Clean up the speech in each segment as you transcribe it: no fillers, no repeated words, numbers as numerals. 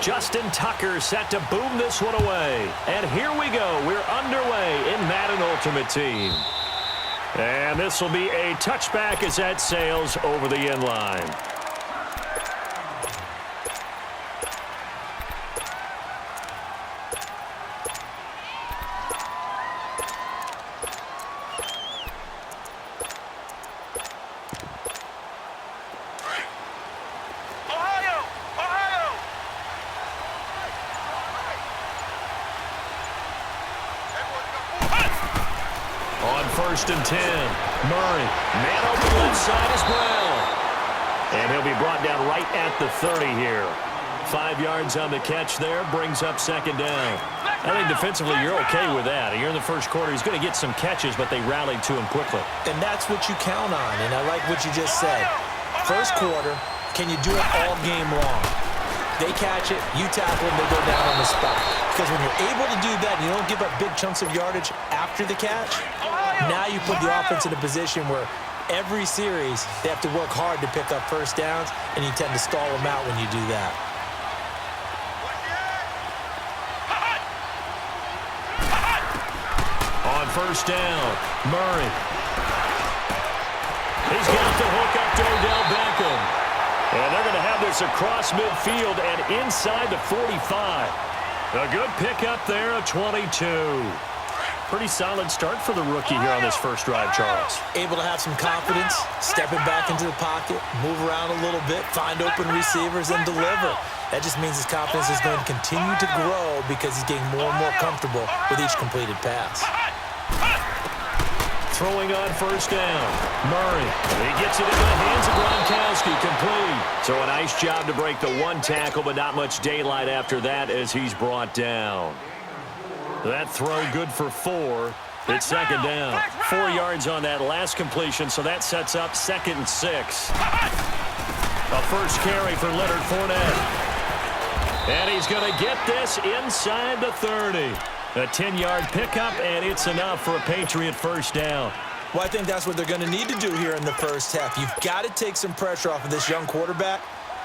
Justin Tucker set to boom this one away. And here we go. We're underway in Madden Ultimate Team. And this will be a touchback as that sails over the end line. First and 10. Murray. Man open left side is Brown. And he'll be brought down right at the 30 here. 5 yards on the catch there. Brings up second down. I think defensively you're okay with that. Here in the first quarter, he's going to get some catches, but they rallied to him quickly. And that's what you count on. And I like what you just said. First quarter, can you do it all game long? They catch it, you tackle them, they go down on the spot. Because when you're able to do that and you don't give up big chunks of yardage after the catch, now you put the offense in a position where every series they have to work hard to pick up first downs, and you tend to stall them out when you do that. On first down, Murray. He's got the hook up to Odell Beckham. And they're going to have this across midfield and inside the 45. A good pickup there, a 22. Pretty solid start for the rookie here on this first drive, Charles. Able to have some confidence, stepping back into the pocket, move around a little bit, find open receivers, and deliver. That just means his confidence is going to continue to grow because he's getting more and more comfortable with each completed pass. Throwing on first down. Murray. He gets it into the hands of Gronkowski, complete. So a nice job to break the one tackle, but not much daylight after that as he's brought down. That throw good for 4. It's second down. 4 yards on that last completion, so that sets up second and 6. A first carry for Leonard Fournette. And he's going to get this inside the 30. A 10-yard pickup, and it's enough for a Patriot first down. Well, I think that's what they're going to need to do here in the first half. You've got to take some pressure off of this young quarterback,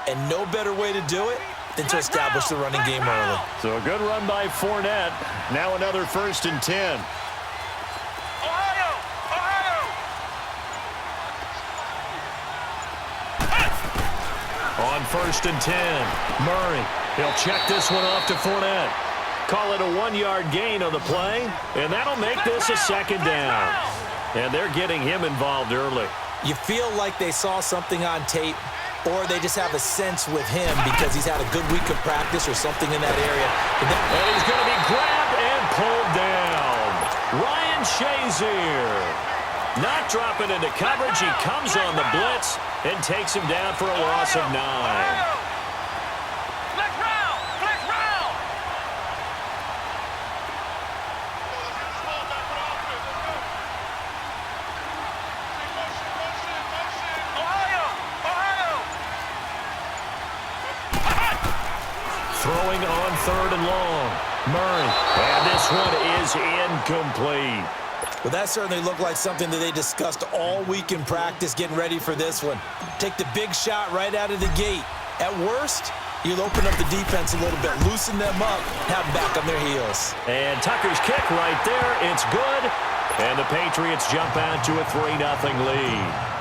and no better way to do it than to establish the running game early. So a good run by Fournette. Now another first and 10. On first and 10, Murray. He'll check this one off to Fournette. Call it a 1-yard gain on the play, and that'll make this a second down. And they're getting him involved early. You feel like they saw something on tape, or they just have a sense with him because he's had a good week of practice or something in that area. And he's going to be grabbed and pulled down. Ryan Shazier. Not dropping into coverage. He comes on the blitz and takes him down for a loss of 9. Throwing on third and long. Murray. And this one is incomplete. Well, that certainly looked like something that they discussed all week in practice getting ready for this one. Take the big shot right out of the gate. At worst, you'll open up the defense a little bit, loosen them up, have them back on their heels. And Tucker's kick right there. It's good. And the Patriots jump out to a 3-0 lead.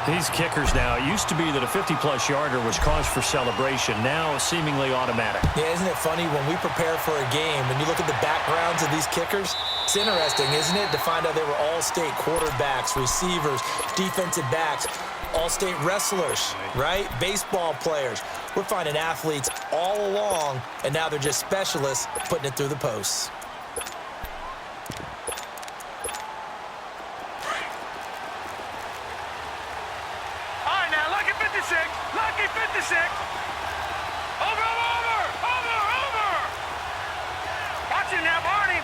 These kickers now, it used to be that a 50-plus yarder was cause for celebration. Now, seemingly automatic. Yeah, isn't it funny when we prepare for a game, when you look at the backgrounds of these kickers, it's interesting, isn't it, to find out they were all-state quarterbacks, receivers, defensive backs, all-state wrestlers, right? Baseball players. We're finding athletes all along, and now they're just specialists putting it through the posts. Lucky 56. Over. Watch it now, Barney.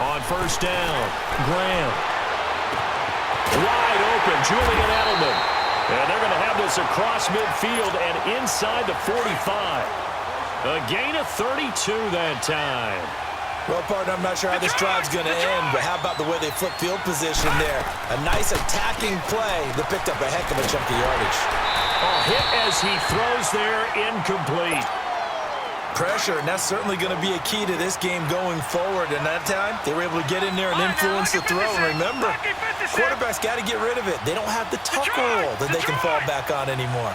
On first down, Graham. Wide open, Julian Edelman. And they're going to have this across midfield and inside the 45. A gain of 32 that time. Well, partner, I'm not sure how this drive's going to end, but how about the way they flip field position there? A nice attacking play that picked up a heck of a chunk of yardage. Hit as he throws there, incomplete. Pressure, and that's certainly going to be a key to this game going forward. And that time, they were able to get in there and influence the throw. And remember, quarterbacks got to get rid of it. They don't have the tucker roll that they can fall back on anymore.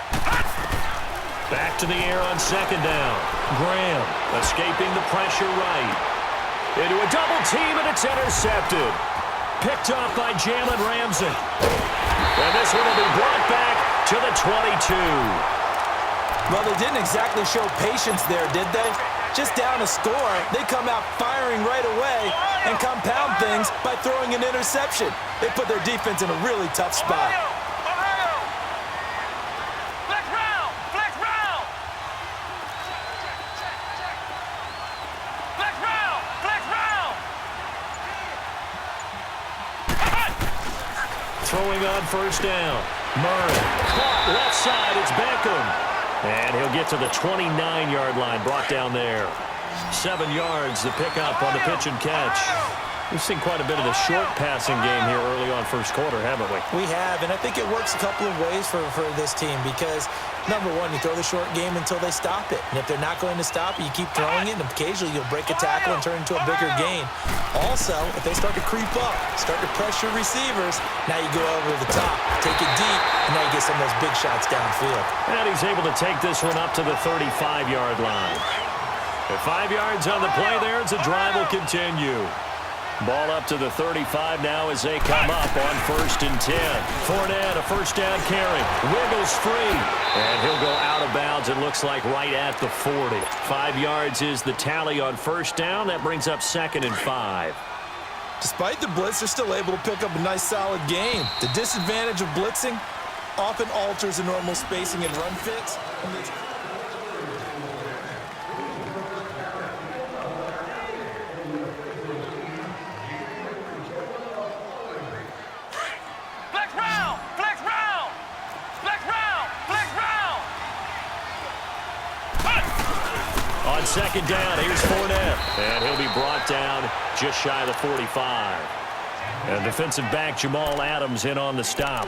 Back to the air on second down. Graham escaping the pressure right. Into a double team, and it's intercepted. Picked off by Jalen Ramsey. And this one will be brought back to the 22. Well, they didn't exactly show patience there, did they? Just down a score, they come out firing right away and compound things by throwing an interception. They put their defense in a really tough spot. Throwing on first down. Murray caught left side. It's Beckham. And he'll get to the 29-yard line, brought down there. 7 yards to pick up on the pitch and catch. We've seen quite a bit of the short passing game here early on first quarter, haven't we? We have, and I think it works a couple of ways for this team because, number one, you throw the short game until they stop it. And if they're not going to stop it, you keep throwing it, and occasionally you'll break a tackle and turn into a bigger gain. Also, if they start to creep up, start to pressure receivers, now you go over the top, take it deep, and now you get some of those big shots downfield. And he's able to take this one up to the 35-yard line. At 5 yards on the play there, as the drive will continue. Ball up to the 35 now as they come up on 1st and 10. Fournette, a first down carry. Wiggles free. And he'll go out of bounds, it looks like, right at the 40. 5 yards is the tally on first down. That brings up 2nd and 5. Despite the blitz, they're still able to pick up a nice, solid gain. The disadvantage of blitzing often alters the normal spacing and run fits. On second down, here's Fournette. And he'll be brought down just shy of the 45. And defensive back Jamal Adams in on the stop.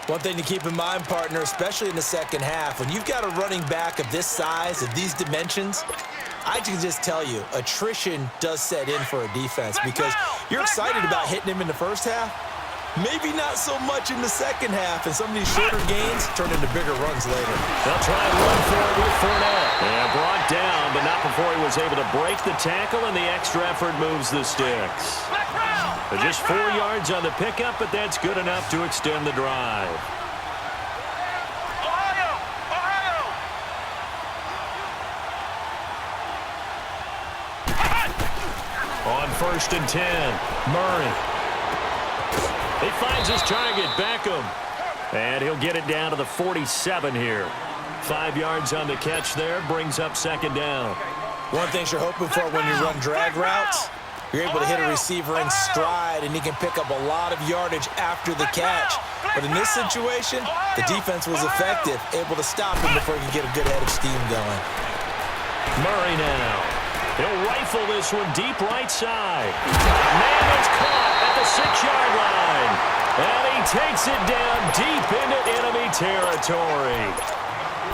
One thing to keep in mind, partner, especially in the second half, when you've got a running back of this size, of these dimensions, I can just tell you, attrition does set in for a defense because you're excited about hitting him in the first half. Maybe not so much in the second half, and some of these shorter gains turn into bigger runs later. They'll try and run for it with Fournette. And brought down, but not before he was able to break the tackle, and the extra effort moves the sticks. Just 4 yards on the pickup, but that's good enough to extend the drive. On 1st and 10, Murray. He finds his target, Beckham. And he'll get it down to the 47 here. 5 yards on the catch there, brings up 2nd down. One thing you're hoping for when you run drag routes, you're able to hit a receiver in stride, and he can pick up a lot of yardage after the catch. But in this situation, the defense was effective, able to stop him before he could get a good head of steam going. Murray now. He'll rifle this one deep right side. Man, it's caught at the 6-yard line. And he takes it down deep into enemy territory.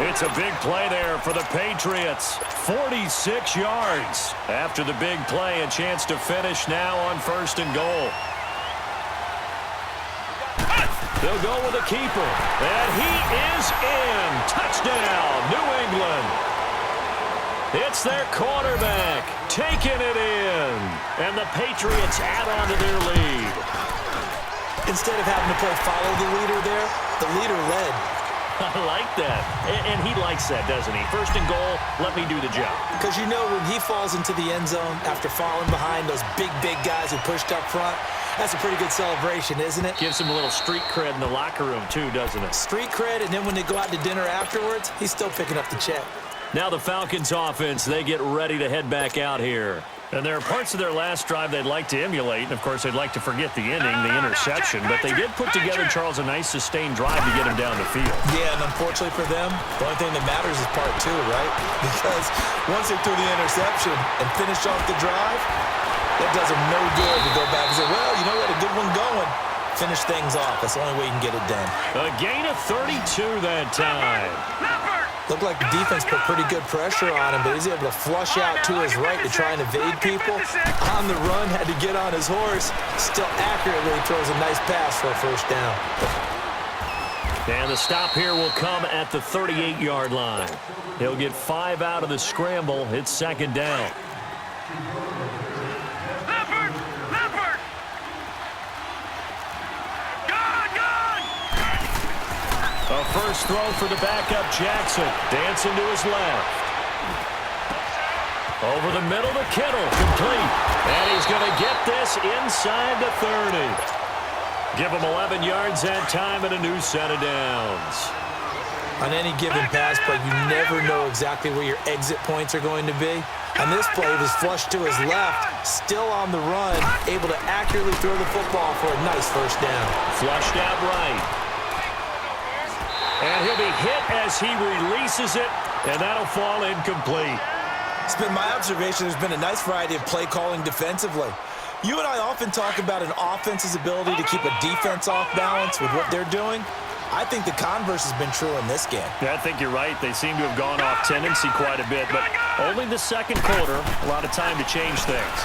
It's a big play there for the Patriots. 46 yards. After the big play, a chance to finish now on 1st and goal. They'll go with a keeper. And he is in. Touchdown, New England. It's their quarterback taking it in. And the Patriots add on to their lead. Instead of having to play follow the leader there, the leader led. I like that. And he likes that, doesn't he? 1st and goal, let me do the job. Because you know when he falls into the end zone after falling behind those big guys who pushed up front, that's a pretty good celebration, isn't it? Gives him a little street cred in the locker room, too, doesn't it? Street cred, and then when they go out to dinner afterwards, he's still picking up the check. Now the Falcons offense, they get ready to head back out here. And there are parts of their last drive they'd like to emulate, and of course they'd like to forget the ending, the interception, but they did put together, Charles, a nice sustained drive to get him down the field. Yeah, and unfortunately for them, the only thing that matters is part two, right? Because once they threw the interception and finished off the drive, that does them no good to go back and say, well, you know what, a good one going. Finish things off. That's the only way you can get it done. A gain of 32 that time. Looked like the defense put pretty good pressure on him, but he's able to flush out to his right to try and evade people. On the run, had to get on his horse. Still accurately throws a nice pass for a first down. And the stop here will come at the 38-yard line. He'll get 5 out of the scramble. It's second down. A first throw for the backup Jackson. Dancing to his left. Over the middle to Kittle. Complete. And he's going to get this inside the 30. Give him 11 yards that time and a new set of downs. On any given pass play, you never know exactly where your exit points are going to be. On this play, he was flushed to his left, still on the run, able to accurately throw the football for a nice first down. Flushed out right. And he'll be hit as he releases it, and that'll fall incomplete. It's been my observation there's been a nice variety of play calling defensively. You and I often talk about an offense's ability to keep a defense off balance with what they're doing. I think the converse has been true in this game. Yeah, I think you're right. They seem to have gone off tendency quite a bit, but only the second quarter, a lot of time to change things.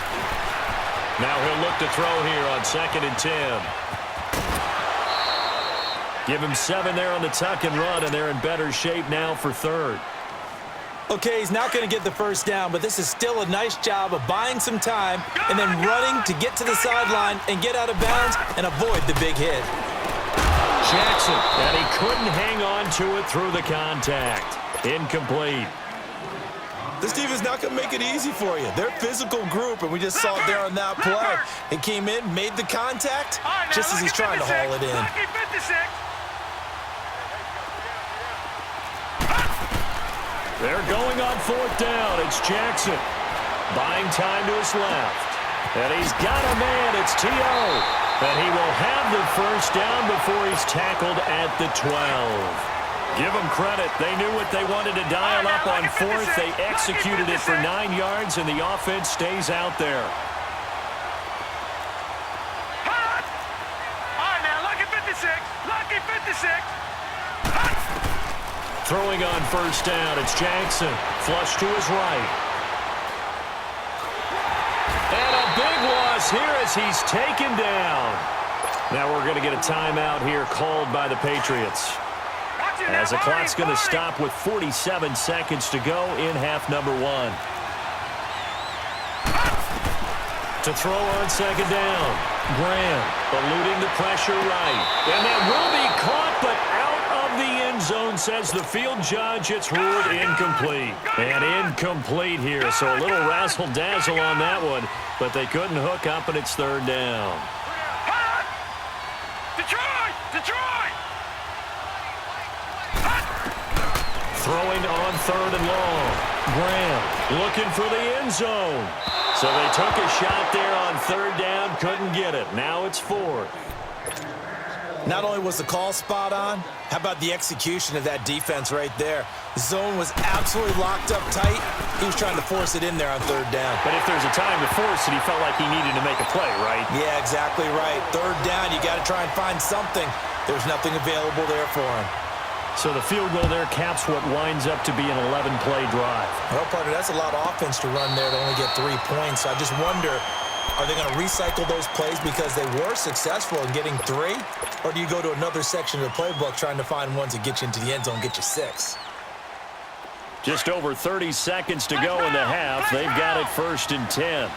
Now he'll look to throw here on 2nd and 10. Give him 7 there on the tuck and run, and they're in better shape now for 3rd. Okay, he's not going to get the first down, but this is still a nice job of buying some time and then running to get to the sideline and get out of bounds and avoid the big hit. Jackson, and he couldn't hang on to it through the contact. Incomplete. This team is not going to make it easy for you. They're a physical group, and we just saw it there on that play. It came in, made the contact, just as he's trying to haul it in. They're going on 4th down. It's Jackson. Buying time to his left. And he's got a man. It's T.O. And he will have the first down before he's tackled at the 12. Give them credit. They knew what they wanted to dial up on 4th. They executed it for 9 yards, and the offense stays out there. All right, now, lucky 56. Lucky 56. Throwing on first down, it's Jackson. Flush to his right. And a big loss here as he's taken down. Now we're going to get a timeout here called by the Patriots. As the clock's going to stop with 47 seconds to go in half number 1. To throw on 2nd down. Graham eluding the pressure right. And that will be caught, but out of the end zone, says the field judge. It's ruled incomplete. And incomplete here, so a little razzle-dazzle on that one, but they couldn't hook up, and it's 3rd down. Detroit! Throwing on 3rd and long. Graham looking for the end zone. So they took a shot there on 3rd down, couldn't get it. Now it's 4th. Not only was the call spot on, how about the execution of that defense right there? The zone was absolutely locked up tight. He was trying to force it in there on 3rd down. But if there's a time to force it, he felt like he needed to make a play, right? Yeah, exactly right. 3rd down, you got to try and find something. There's nothing available there for him. So the field goal there caps what winds up to be an 11-play drive. Well, partner, that's a lot of offense to run there to only get 3 points. So I just wonder, are they going to recycle those plays because they were successful in getting 3? Or do you go to another section of the playbook trying to find ones that get you into the end zone and get you 6? Just over 30 seconds to go in the half. They've got it 1st and 10.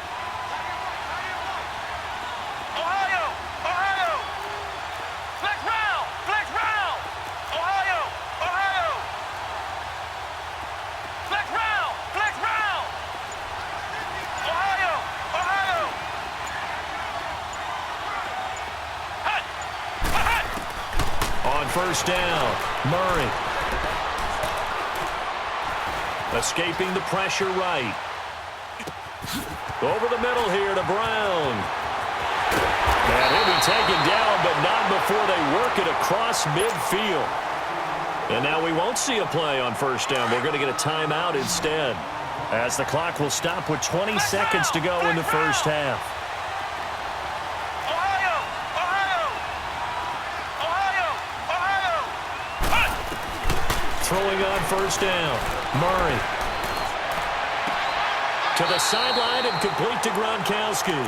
First down, Murray. Escaping the pressure right. Over the middle here to Brown. And he'll be taken down, but not before they work it across midfield. And now we won't see a play on first down. We're going to get a timeout instead, as the clock will stop with 20 seconds to go in the first half. Throwing on first down, Murray. To the sideline and complete to Gronkowski.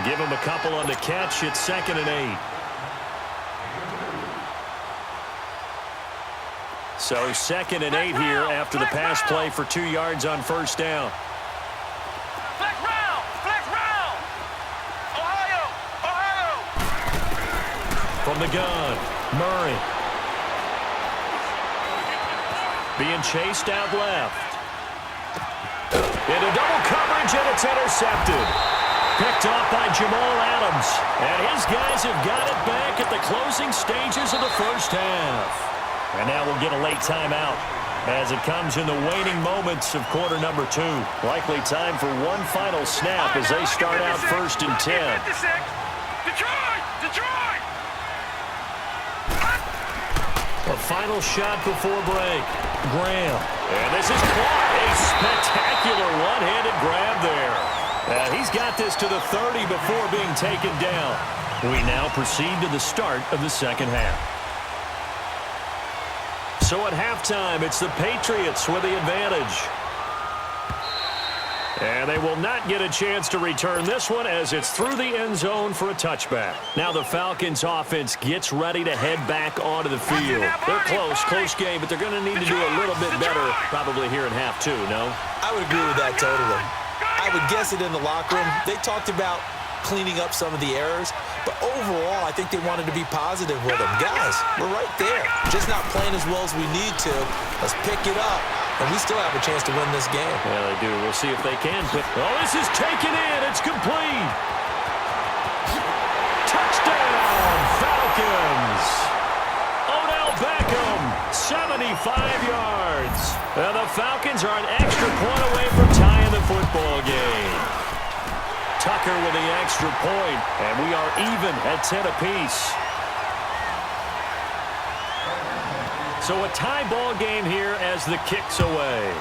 Give him a couple on the catch. It's 2nd and 8. So 2nd and 8 here after the pass play for 2 yards on first down. Flex round! Flex round! Ohio! Ohio! From the gun, Murray. Being chased out left. Into double coverage, and it's intercepted. Picked off by Jamal Adams. And his guys have got it back at the closing stages of the first half. And now we'll get a late timeout as it comes in the waning moments of quarter number 2. Likely time for one final snap as they start out 1st and 10. Detroit! Detroit! A final shot before break. Graham. And this is caught. A spectacular one-handed grab there. He's got this to the 30 before being taken down. We now proceed to the start of the second half. So at halftime, it's the Patriots with the advantage. And they will not get a chance to return this one as it's through the end zone for a touchback. Now the Falcons offense gets ready to head back onto the field. They're close game, but they're going to need to do a little bit better probably here in half 2, no? I would agree with that totally. I would guess it in the locker room. They talked about cleaning up some of the errors, but overall, I think they wanted to be positive with them. Guys, we're right there. Just not playing as well as we need to. Let's pick it up, and we still have a chance to win this game. Yeah, they do. We'll see if they can. Oh, this is taken in. It's complete. Touchdown, Falcons. Odell Beckham, 75 yards. And the Falcons are an extra point away from tying the football game. Tucker with the extra point, and we are even at 10 apiece. So a tie ball game here as the kick's away.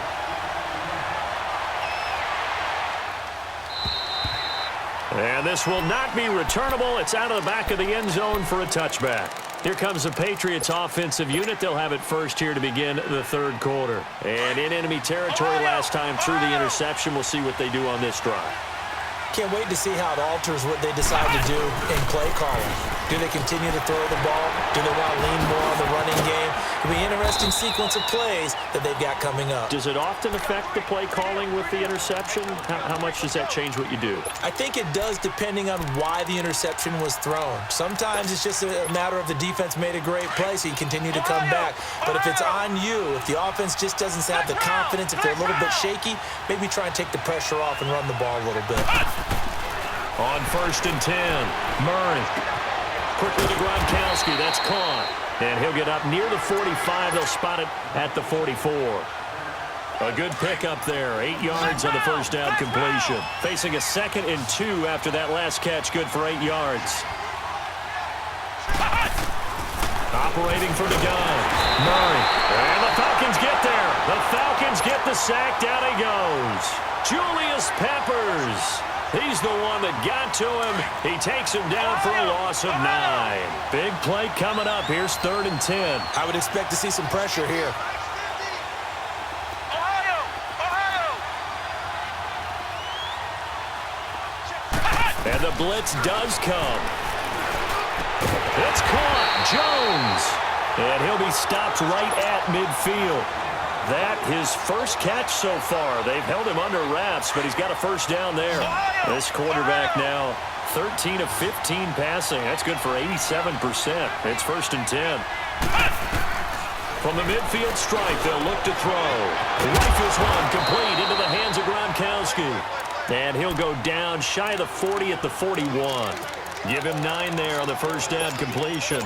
And this will not be returnable. It's out of the back of the end zone for a touchback. Here comes the Patriots offensive unit. They'll have it first here to begin the third quarter. And in enemy territory last time through the interception. We'll see what they do on this drive. Can't wait to see how it alters what they decide to do in play calling. Do they continue to throw the ball? Do they want to lean more on the running game? It'll be an interesting sequence of plays that they've got coming up. Does it often affect the play calling with the interception? How much does that change what you do? I think it does depending on why the interception was thrown. Sometimes it's just a matter of the defense made a great play, so you continue to come back. But if it's on you, if the offense just doesn't have the confidence, if they're a little bit shaky, maybe try and take the pressure off and run the ball a little bit. On 1st and 10, Murray. Quickly to Gronkowski. That's caught. And he'll get up near the 45. They'll spot it at the 44. A good pickup there. 8 yards on the first down completion. Facing a 2nd and 2 after that last catch. Good for 8 yards. Operating from the gun. Murray. And the Falcons get there. The Falcons get the sack. Down he goes. Julius Peppers. He's the one that got to him. He takes him down for a loss of 9. Big play coming up. Here's 3rd and 10. I would expect to see some pressure here. Ohio! Ohio! And the blitz does come. It's caught. Jones. And he'll be stopped right at midfield. That his first catch so far. They've held him under wraps, but he's got a first down there. This quarterback now 13 of 15 passing. That's good for 87%. It's 1st and 10. From the midfield stripe, they'll look to throw. Rifles one complete into the hands of Gronkowski. And he'll go down shy of the 40 at the 41. Give him 9 there on the first down completion.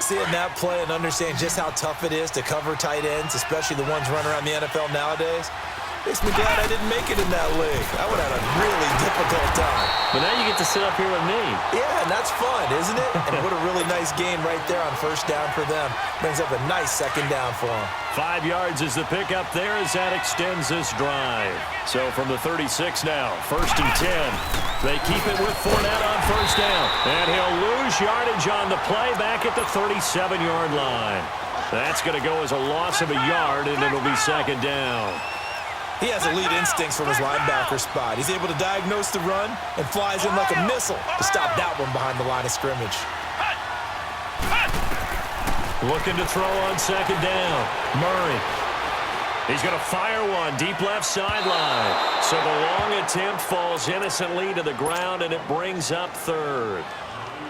Seeing that play and understand just how tough it is to cover tight ends, especially the ones running around the NFL nowadays, Makes me glad I didn't make it in that league. I would have had a really difficult time. But now you get to sit up here with me. Yeah, and that's fun, isn't it? And what a really nice gain right there on first down for them. Brings up a nice second down for them. 5 yards is the pickup there as that extends this drive. So from the 36 now, 1st and 10. They keep it with Fournette on first down. And he'll lose yardage on the play back at the 37-yard line. That's going to go as a loss of a yard, and it'll be second down. He has elite instincts from his linebacker spot. He's able to diagnose the run and flies in like a missile to stop that one behind the line of scrimmage. Looking to throw on second down. Murray. He's going to fire one deep left sideline. So the long attempt falls innocently to the ground, and it brings up third.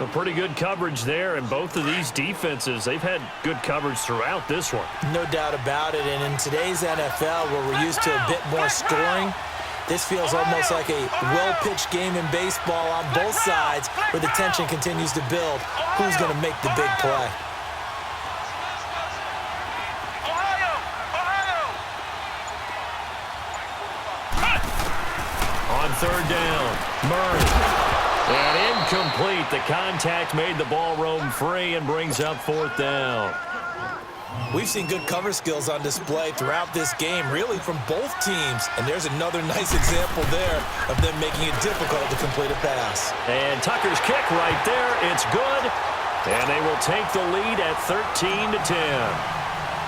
A pretty good coverage there, and both of these defenses, they've had good coverage throughout this one. No doubt about it, and in today's NFL, where we're used to a bit more scoring, this feels almost like a well-pitched game in baseball on both sides, where the tension continues to build. Who's going to make the big play? On third down, Murray. And incomplete. The contact made the ball roam free and brings up 4th down. We've seen good cover skills on display throughout this game, really from both teams. And there's another nice example there of them making it difficult to complete a pass. And Tucker's kick right there. It's good. And they will take the lead at 13-10.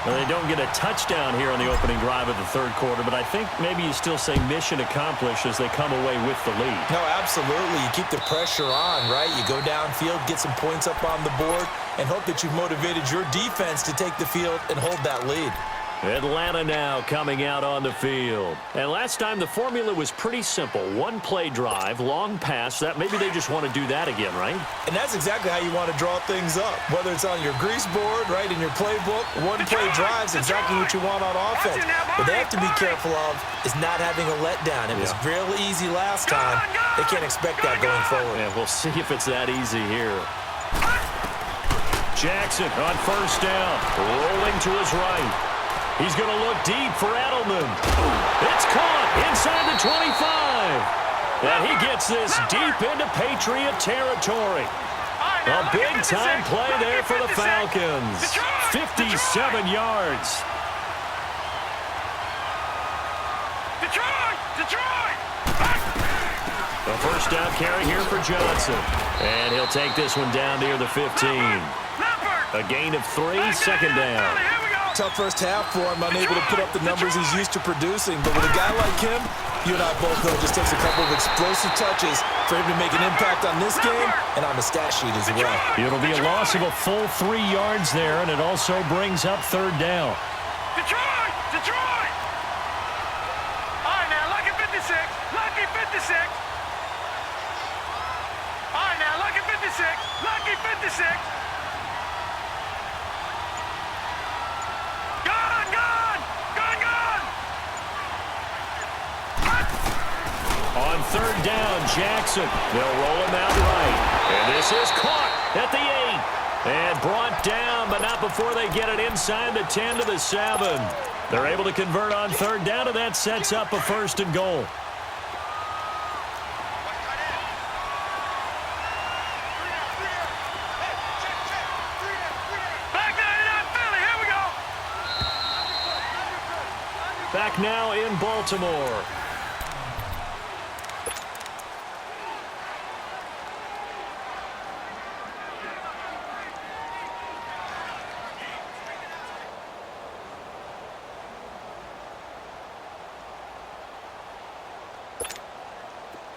Well, they don't get a touchdown here on the opening drive of the third quarter, but I think maybe you still say mission accomplished as they come away with the lead. No, absolutely. You keep the pressure on, right? You go downfield, get some points up on the board, and hope that you've motivated your defense to take the field and hold that lead. Atlanta now coming out on the field. And last time the formula was pretty simple. One play drive, long pass. That maybe they just want to do that again, right? And that's exactly how you want to draw things up. Whether it's on your grease board, right, in your playbook, one play drive is exactly what you want on offense. What they have to be careful of is not having a letdown. It was real easy last time. They can't expect that going forward. Yeah, we'll see if it's that easy here. Jackson on first down, rolling to his right. He's going to look deep for Edelman. It's caught inside the 25. And he gets this deep into Patriot territory. A big-time play there for the Falcons. 57 yards. A first down carry here for Johnson. And he'll take this one down near the 15. A gain of 3, second down. Tough first half for him, unable to put up the numbers he's used to producing. But with a guy like him, you and I both know it just takes a couple of explosive touches for him to make an impact on this game and on the stat sheet as well. It'll be a loss of a full 3 yards there, and it also brings up third down. Detroit! Detroit! All right, now, lucky 56. Lucky 56. All right, now, lucky 56. Lucky 56. On third down, Jackson. They'll roll him out right. And this is caught at the 8. And brought down, but not before they get it inside the 10 to the 7. They're able to convert on third down, and that sets up a 1st and goal. Back now in Baltimore.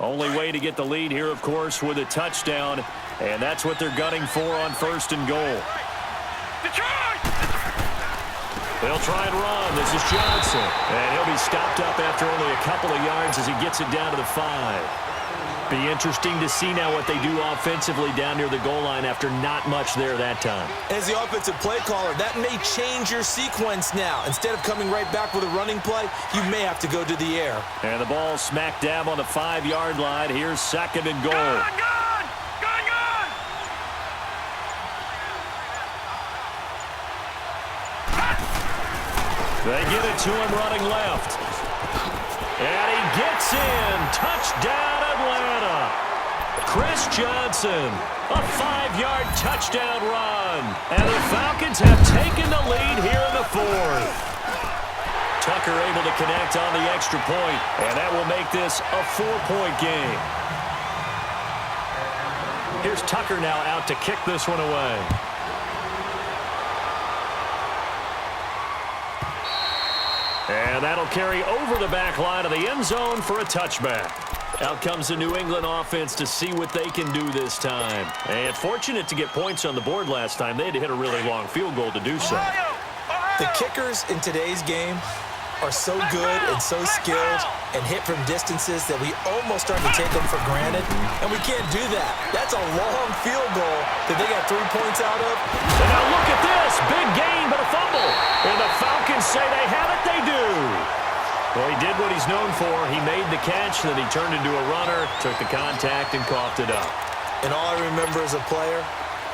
Only way to get the lead here, of course, with a touchdown, and that's what they're gunning for on 1st and goal. They'll try and run. This is Johnson, and he'll be stopped up after only a couple of yards as he gets it down to the 5. Be interesting to see now what they do offensively down near the goal line after not much there that time. As the offensive play caller, that may change your sequence now. Instead of coming right back with a running play, you may have to go to the air. And the ball smack dab on the 5-yard line. Here's 2nd and goal. Gun! They get it to him running left. It's in. Touchdown, Atlanta. Chris Johnson, a 5-yard touchdown run. And the Falcons have taken the lead here in the fourth. Tucker able to connect on the extra point, and that will make this a 4-point game. Here's Tucker now out to kick this one away. And that'll carry over the back line of the end zone for a touchback. Out comes the New England offense to see what they can do this time. And fortunate to get points on the board last time. They had to hit a really long field goal to do so. The kickers in today's game are so good and so skilled and hit from distances that we almost start to take them for granted, and we can't do that. That's a long field goal that they got 3 points out of. And now look at this. Big gain, but a fumble. And the Falcons say they have it. They do. Well, he did what he's known for. He made the catch, then he turned into a runner, took the contact, and coughed it up. And all I remember as a player,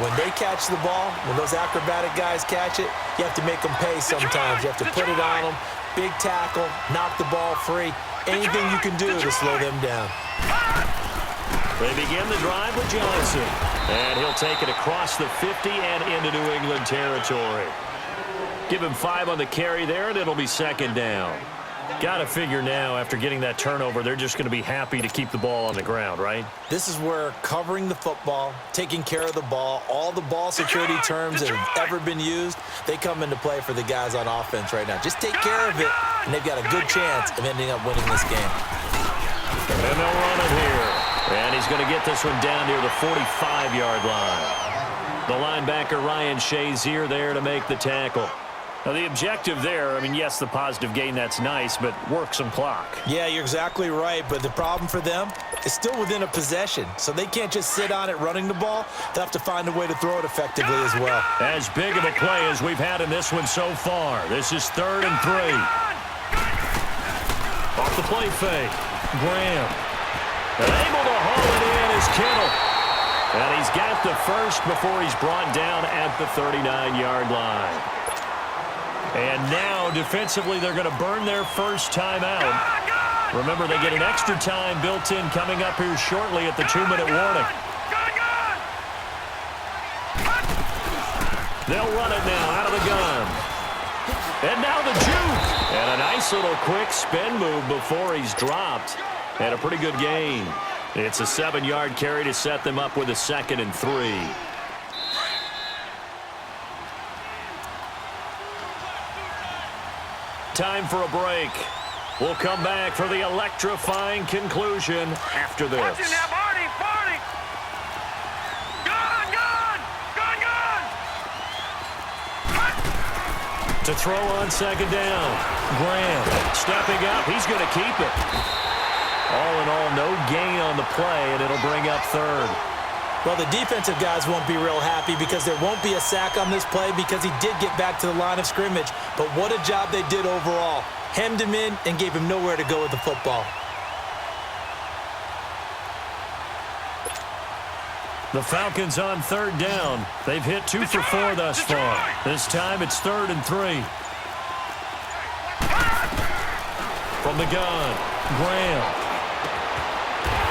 when they catch the ball, when those acrobatic guys catch it, you have to make them pay sometimes. You have to put it on them. Big tackle, knock the ball free. Anything you can do to slow them down. They begin the drive with Johnson. And he'll take it across the 50 and into New England territory. Give him 5 on the carry there, and it'll be second down. Got to figure now, after getting that turnover, they're just going to be happy to keep the ball on the ground, right? This is where covering the football, taking care of the ball, all the ball security terms that have ever been used, they come into play for the guys on offense right now. Just take care of it, and they've got a good chance of ending up winning this game. And they'll run it here. And he's going to get this one down near the 45-yard line. The linebacker, Ryan Shazier, there to make the tackle. Now, the objective there, I mean, yes, the positive gain, that's nice, but work some clock. Yeah, you're exactly right, but the problem for them is still within a possession, so they can't just sit on it running the ball. They'll have to find a way to throw it effectively as well. As big of a play as we've had in this one so far. This is 3rd and 3. Off the play fake. Graham. And able to haul it in is Kittle. And he's got the first before he's brought down at the 39-yard line. And now, defensively, they're going to burn their first timeout. Remember, they get an extra time built in coming up here shortly at the 2-minute warning. They'll run it now out of the gun. And now the juke. And a nice little quick spin move before he's dropped. And a pretty good gain. It's a 7-yard carry to set them up with a 2nd and 3. Time for a break. We'll come back for the electrifying conclusion after this. Watch it now, Barney, Barney. Gun, gun, gun, gun. To throw on 2nd down. Graham stepping up. He's going to keep it. All in all, no gain on the play, and it'll bring up 3rd. Well, the defensive guys won't be real happy because there won't be a sack on this play because he did get back to the line of scrimmage. But what a job they did overall. Hemmed him in and gave him nowhere to go with the football. The Falcons on 3rd down. They've hit 2 for 4 thus far. This time it's 3rd and 3. From the gun, Graham.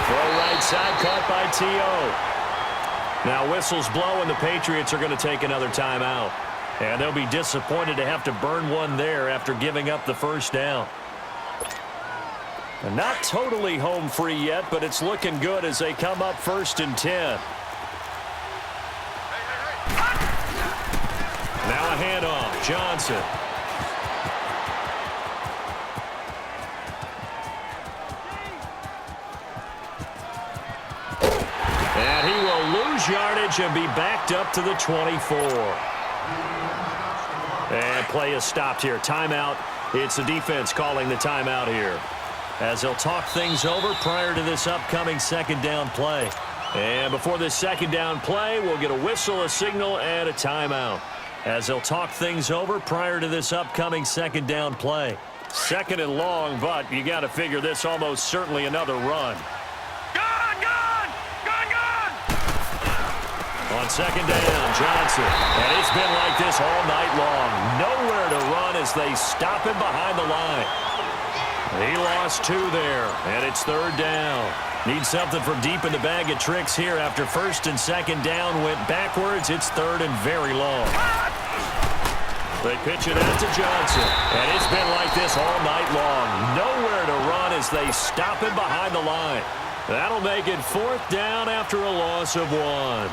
Throw right side, caught by T.O. Now whistles blow, and the Patriots are going to take another timeout. And they'll be disappointed to have to burn one there after giving up the first down. And not totally home free yet, but it's looking good as they come up 1st and 10. Now a handoff. Johnson. And he will lose yardage and be backed up to the 24. And play is stopped here. Timeout. It's the defense calling the timeout here, as they'll talk things over prior to this upcoming 2nd down play. And before this 2nd down play, we'll get a whistle, a signal, and a timeout, as they'll talk things over prior to this upcoming 2nd down play. 2nd and long, but you got to figure this almost certainly another run. On 2nd down, Johnson. And it's been like this all night long. Nowhere to run as they stop him behind the line. He lost 2 there, and it's 3rd down. Need something from deep in the bag of tricks here after 1st and 2nd down went backwards. It's 3rd and very long. They pitch it out to Johnson, and it's been like this all night long. Nowhere to run as they stop him behind the line. That'll make it 4th down after a loss of 1.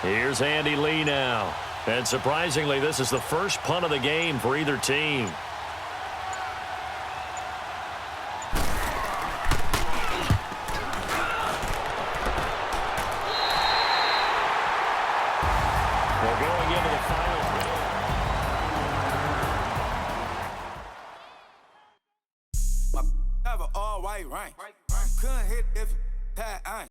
Here's Andy Lee now. And surprisingly, this is the first punt of the game for either team.